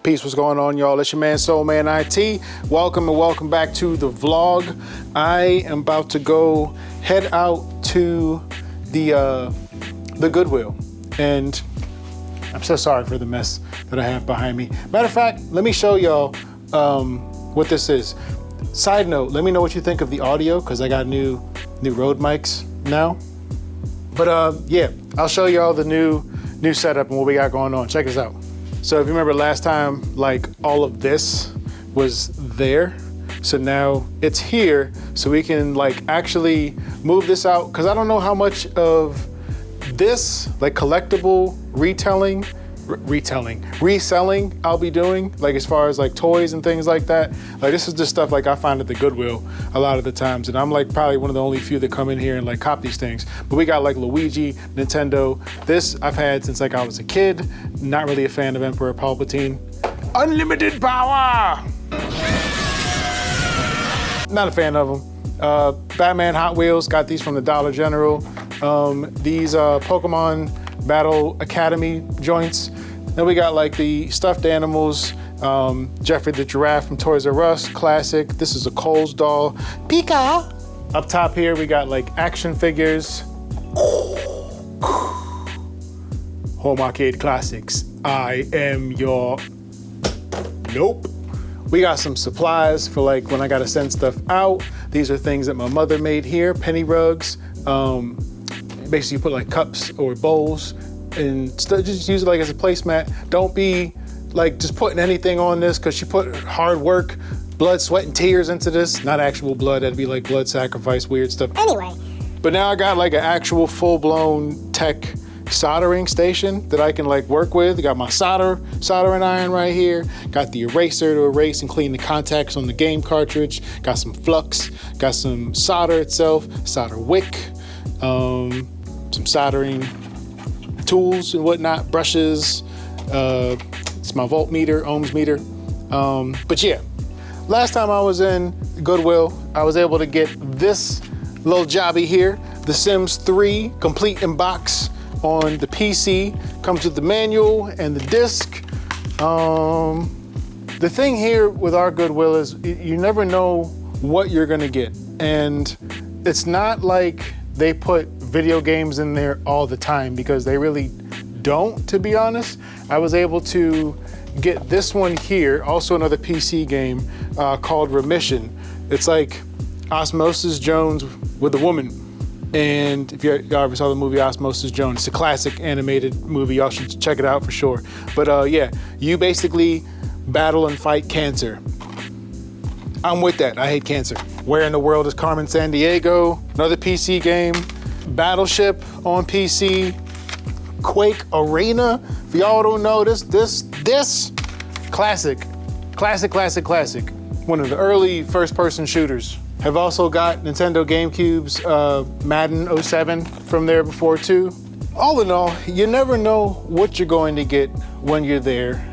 Peace, what's going on, y'all? It's your man, Soul Man IT. Welcome and welcome back to the vlog. I am about to go head out to the Goodwill, and I'm so sorry for the mess that I have behind me. Matter of fact, let me show y'all what this is. Side note, let me know what you think of the audio, because I got new Rode mics now. But yeah, I'll show y'all the new setup and what we got going on. Check this out. So if you remember last time, like all of this was there. So now it's here, so we can like actually move this out. Cause I don't know how much of this like collectible reselling I'll be doing, like as far as like toys and things like that. Like this is just stuff like I find at the Goodwill a lot of the times, and I'm like probably one of the only few that come in here and like cop these things. But we got like Luigi, Nintendo. This I've had since like I was a kid. Not really a fan of Emperor Palpatine. Unlimited power! Not a fan of them. Batman Hot Wheels, got these from the Dollar General. These Pokemon Battle Academy joints. Then we got like the stuffed animals, Jeffrey the Giraffe from Toys R Us, classic. This is a Kohl's doll, Pika. Up top here, we got like action figures. Home Arcade Classics, I am your, nope. We got some supplies for like when I gotta send stuff out. These are things that my mother made here, penny rugs. Basically you put like cups or bowls and just use it like as a placemat. Don't be like just putting anything on this, because she put hard work, blood, sweat, and tears into this. Not actual blood, that'd be like blood sacrifice, weird stuff. Anyway. But now I got like an actual full-blown tech soldering station that I can like work with. I got my soldering iron right here. Got the eraser to erase and clean the contacts on the game cartridge. Got some flux, got some solder itself, solder wick, some soldering tools and whatnot, brushes. It's my voltmeter, ohms meter. But yeah, last time I was in Goodwill, I was able to get this little jobby here, The Sims 3 complete in box on the PC. Comes with the manual and the disc. The thing here with our Goodwill is you never know what you're gonna get. And it's not like they put video games in there all the time, because they really don't, to be honest. I was able to get this one here, also another PC game called Remission. It's like Osmosis Jones with a woman. And if y'all ever saw the movie Osmosis Jones, it's a classic animated movie. Y'all should check it out for sure. But yeah, you basically battle and fight cancer. I'm with that, I hate cancer. Where in the world is Carmen Sandiego? Another PC game. Battleship on PC. Quake Arena. If y'all don't know this, classic. One of the early first-person shooters. Have also got Nintendo GameCube's Madden 07 from there before too. All in all, you never know what you're going to get when you're there.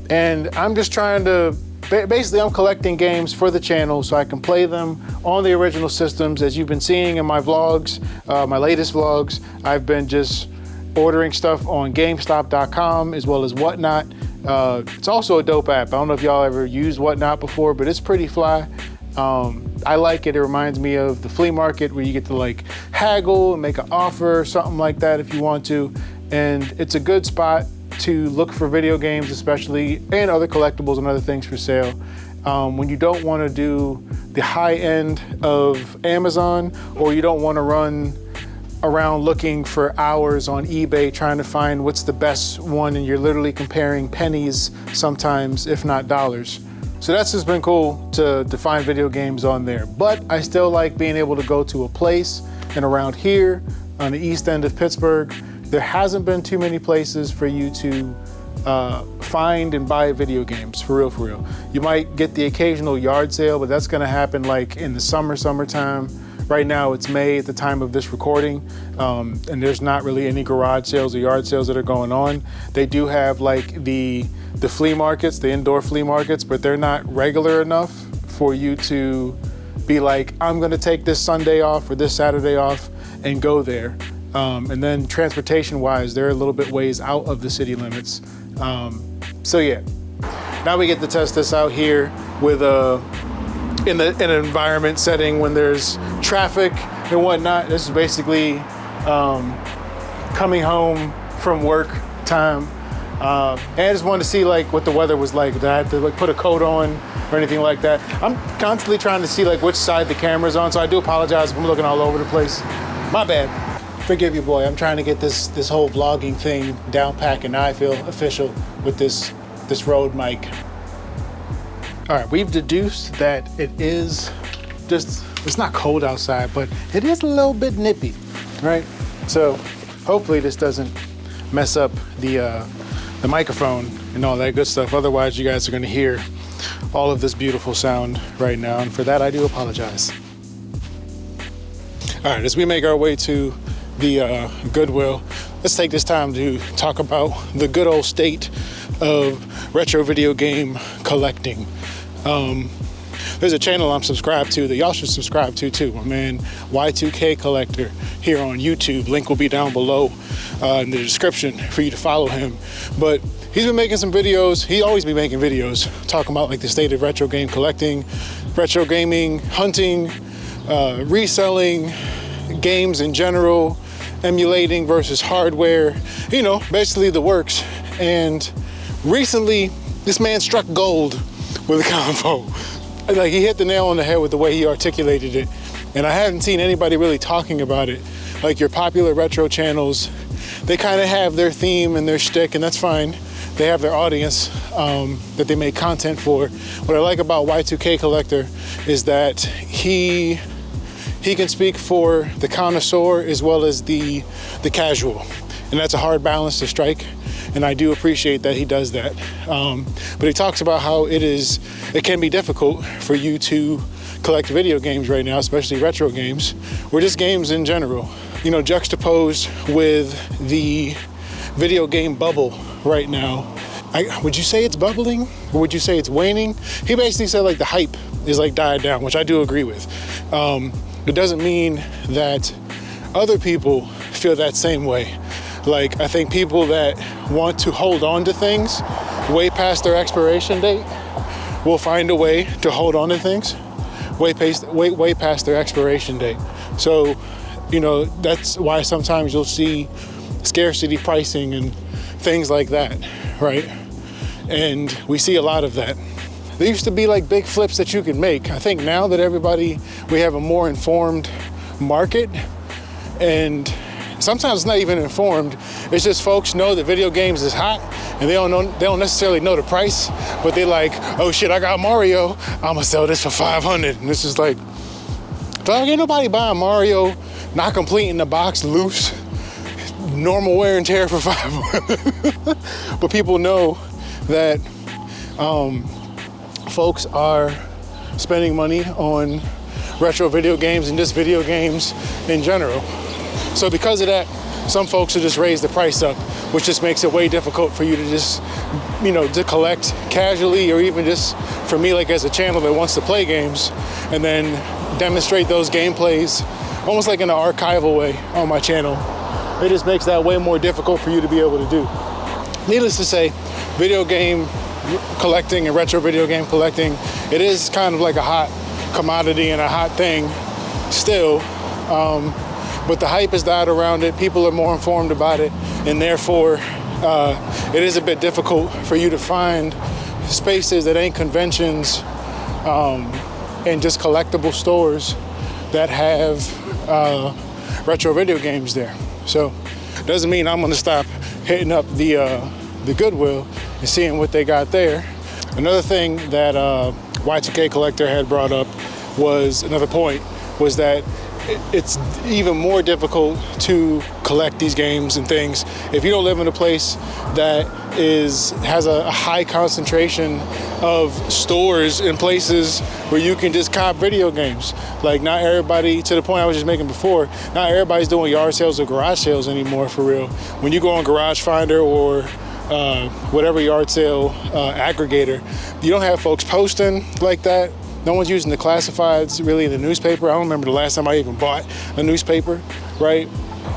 And I'm just trying to, basically I'm collecting games for the channel so I can play them on the original systems. As you've been seeing in my vlogs, my latest vlogs, I've been just ordering stuff on GameStop.com as well as Whatnot. It's also a dope app. I don't know if y'all ever used Whatnot before, but it's pretty fly. I like it. It reminds me of the flea market, where you get to like haggle and make an offer or something like that if you want to. And it's a good spot to look for video games, especially, and other collectibles and other things for sale. When you don't want to do the high end of Amazon, or you don't want to run around looking for hours on eBay trying to find what's the best one, and you're literally comparing pennies sometimes, if not dollars. So that's just been cool to find video games on there. But I still like being able to go to a place, and around here on the east end of Pittsburgh, there hasn't been too many places for you to find and buy video games, for real. You might get the occasional yard sale, but that's gonna happen like in the summertime. Right now it's May at the time of this recording, and there's not really any garage sales or yard sales that are going on. They do have like the flea markets, the indoor flea markets, but they're not regular enough for you to be like, I'm gonna take this Sunday off or this Saturday off and go there. And then transportation wise, they're a little bit ways out of the city limits. So yeah, now we get to test this out here with in an environment setting when there's traffic and whatnot. This is basically coming home from work time. And I just wanted to see like what the weather was like. Did I have to like put a coat on or anything like that? I'm constantly trying to see like which side the camera's on, so I do apologize if I'm looking all over the place. My bad. Forgive you, boy. I'm trying to get this whole vlogging thing down packed, and now I feel official with this Rode mic. All right, we've deduced that it is just, it's not cold outside, but it is a little bit nippy, right? So hopefully this doesn't mess up the microphone and all that good stuff. Otherwise, you guys are gonna hear all of this beautiful sound right now, and for that, I do apologize. All right, as we make our way to the Goodwill, let's take this time to talk about the good old state of retro video game collecting. There's a channel I'm subscribed to that y'all should subscribe to too. My man Y2K Collector here on YouTube. Link will be down below in the description for you to follow him. But he's been making some videos. He always be making videos talking about like the state of retro game collecting, retro gaming, hunting, reselling games in general, emulating versus hardware, you know, basically the works. And recently, this man struck gold with a convo. Like, he hit the nail on the head with the way he articulated it. And I haven't seen anybody really talking about it. Like your popular retro channels, they kind of have their theme and their shtick, and that's fine. They have their audience that they make content for. What I like about Y2K Collector is that he can speak for the connoisseur as well as the casual. And that's a hard balance to strike. And I do appreciate that he does that. But he talks about how it can be difficult for you to collect video games right now, especially retro games, or just games in general. You know, juxtaposed with the video game bubble right now. Would you say it's bubbling, or would you say it's waning? He basically said like the hype is like died down, which I do agree with. It doesn't mean that other people feel that same way. Like, I think people that want to hold on to things way past their expiration date will find a way to hold on to things way past their expiration date. So, you know, that's why sometimes you'll see scarcity pricing and things like that, right? And we see a lot of that. There used to be like big flips that you could make. I think now that we have a more informed market, and sometimes it's not even informed. It's just folks know that video games is hot, and they don't necessarily know the price, but they're like, oh shit, I got Mario, I'm gonna sell this for 500. And this is like, dog, ain't nobody buying Mario, not complete in the box, loose, normal wear and tear for 500. But people know that folks are spending money on retro video games and just video games in general. So because of that, some folks will just raise the price up, which just makes it way difficult for you to just, you know, to collect casually, or even just for me, like as a channel that wants to play games and then demonstrate those gameplays almost like in an archival way on my channel. It just makes that way more difficult for you to be able to do. Needless to say, video game collecting and retro video game collecting, it is kind of like a hot commodity and a hot thing still. But the hype has died around it. People are more informed about it, and therefore it is a bit difficult for you to find spaces that ain't conventions and just collectible stores that have retro video games there. So doesn't mean I'm gonna stop hitting up the Goodwill and seeing what they got there. Another thing that Y2K Collector had brought up was that it's even more difficult to collect these games and things if you don't live in a place that has a high concentration of stores and places where you can just cop video games. Like, not everybody, to the point I was just making before, not everybody's doing yard sales or garage sales anymore, for real. When you go on Garage Finder or whatever yard sale aggregator, you don't have folks posting like that. No one's using the classifieds really in the newspaper. I don't remember the last time I even bought a newspaper, right?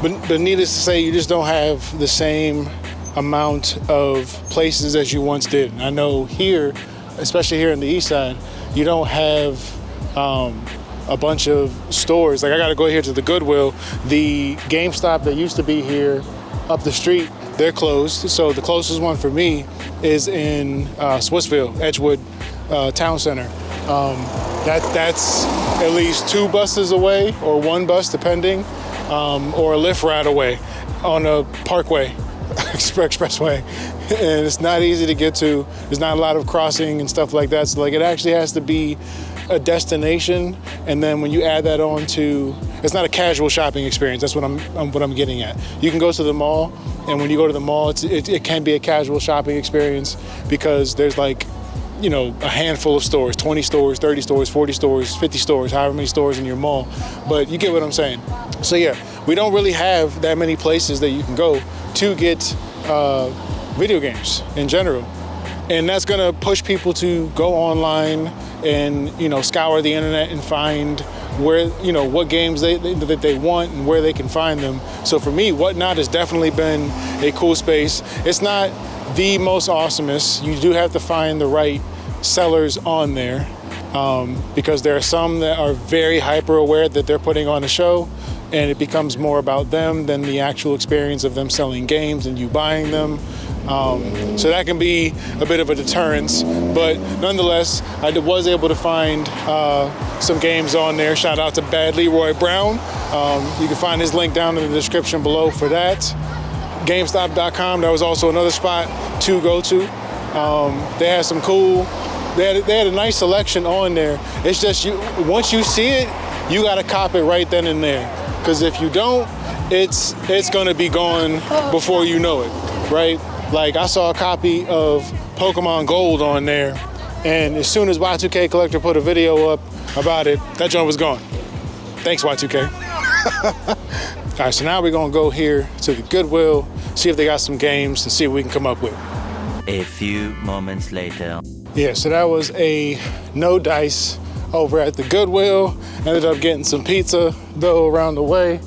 But needless to say, you just don't have the same amount of places as you once did. And I know here, especially here in the East Side, you don't have a bunch of stores. Like I gotta go here to the Goodwill. The GameStop that used to be here up the street, they're closed. So the closest one for me is in Swissville, Edgewood Town Center. That's at least 2 buses away, or 1 bus depending, or a Lyft ride away on a parkway, expressway. And it's not easy to get to. There's not a lot of crossing and stuff like that. So like it actually has to be a destination, and then when you add that on to, it's not a casual shopping experience. That's what I'm getting at. You can go to the mall, and when you go to the mall, it can be a casual shopping experience because there's like, you know, a handful of stores, 20 stores, 30 stores, 40 stores, 50 stores, however many stores in your mall. But you get what I'm saying. So yeah, we don't really have that many places that you can go to get video games in general. And that's gonna push people to go online and, you know, scour the internet and find where, you know, what games that they want and where they can find them. So for me, Whatnot has definitely been a cool space. It's not the most awesomest. You do have to find the right sellers on there because there are some that are very hyper aware that they're putting on a show, and it becomes more about them than the actual experience of them selling games and you buying them. So that can be a bit of a deterrence, but nonetheless, I was able to find some games on there. Shout out to Bad Leroy Brown. You can find his link down in the description below for that. GameStop.com, that was also another spot to go to. They had some cool, they had a nice selection on there. It's just, once you see it, you gotta cop it right then and there. Because if you don't, it's gonna be gone before you know it, right? Like I saw a copy of Pokemon Gold on there, and as soon as Y2K Collector put a video up about it, that joint was gone. Thanks, Y2K. All right, so now we're gonna go here to the Goodwill, see if they got some games and see what we can come up with. A few moments later. Yeah, so that was a no dice over at the Goodwill. Ended up getting some pizza though around the way.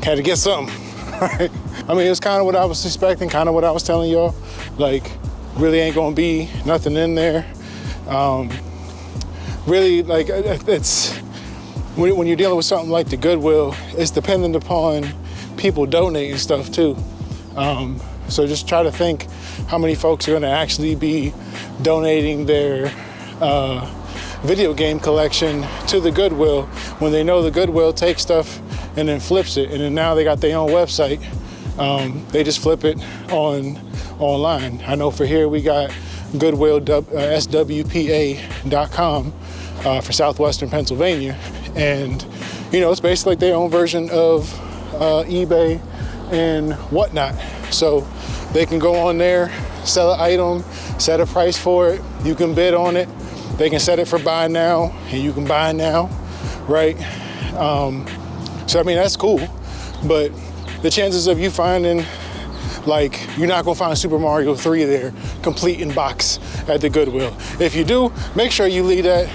Had to get something, right? I mean, it's kind of what I was expecting, kind of what I was telling y'all. Like, really ain't gonna be nothing in there. Really, like, it's, when you're dealing with something like the Goodwill, it's dependent upon people donating stuff too. So just try to think how many folks are gonna actually be donating their video game collection to the Goodwill when they know the Goodwill takes stuff and then flips it, and then now they got their own website. They just flip it online. I know for here we got Goodwill, swpa.com for Southwestern Pennsylvania. And, you know, it's basically like their own version of eBay and Whatnot. So they can go on there, sell an item, set a price for it. You can bid on it. They can set it for buy now, and you can buy now, right? So, I mean, that's cool. But the chances of you finding, like, you're not gonna find Super Mario 3 there, complete in box at the Goodwill. If you do, make sure you leave that,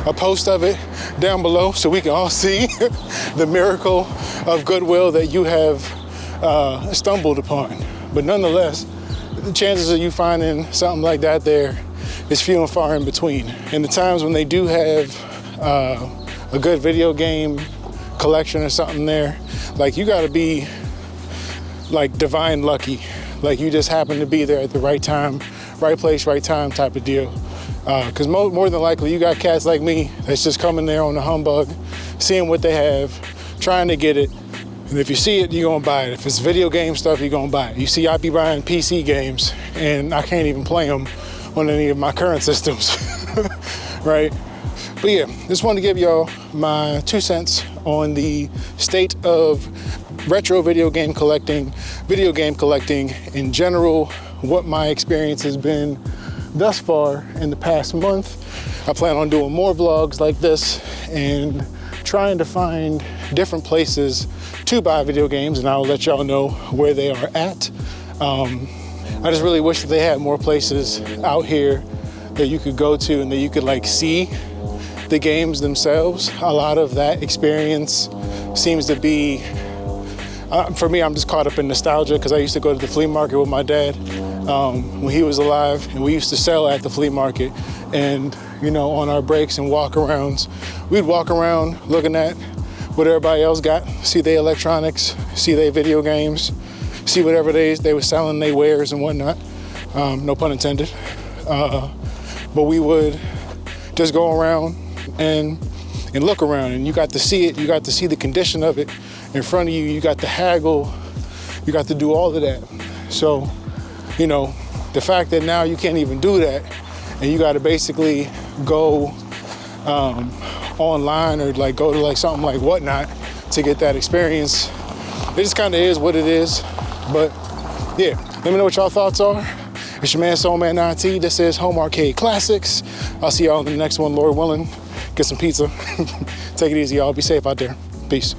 a post of it down below so we can all see the miracle of Goodwill that you have stumbled upon. But nonetheless, the chances of you finding something like that there is few and far in between. And the times when they do have a good video game collection or something there, like, you gotta be like divine lucky. Like, you just happen to be there at the right time, right place, right time type of deal. Because more than likely you got cats like me that's just coming there on the humbug, seeing what they have, trying to get it. And if you see it, you're gonna buy it. If it's video game stuff, you're gonna buy it. You see, I be buying PC games and I can't even play them on any of my current systems, right? But yeah, just wanted to give y'all my 2 cents on the state of retro video game collecting in general, what my experience has been thus far in the past month. I plan on doing more vlogs like this and trying to find different places to buy video games, and I'll let y'all know where they are at. I just really wish that they had more places out here that you could go to and that you could like see the games themselves. A lot of that experience seems to be For me, I'm just caught up in nostalgia because I used to go to the flea market with my dad when he was alive, and we used to sell at the flea market. And you know, on our breaks and walk-arounds, we'd walk around looking at what everybody else got, see their electronics, see their video games, see whatever they were selling, they wares and whatnot. No pun intended. But we would just go around and look around, and you got to see it, you got to see the condition of it in front of you, you got to haggle, you got to do all of that. So, you know, the fact that now you can't even do that, and you got to basically go online or like go to like something like Whatnot to get that experience, it just kind of is what it is. But yeah, let me know what y'all thoughts are. It's your man Soulman IT. This is Home Arcade Classics. I'll see y'all in the next one, Lord willing. Get some pizza. Take it easy, y'all. Be safe out there. Peace.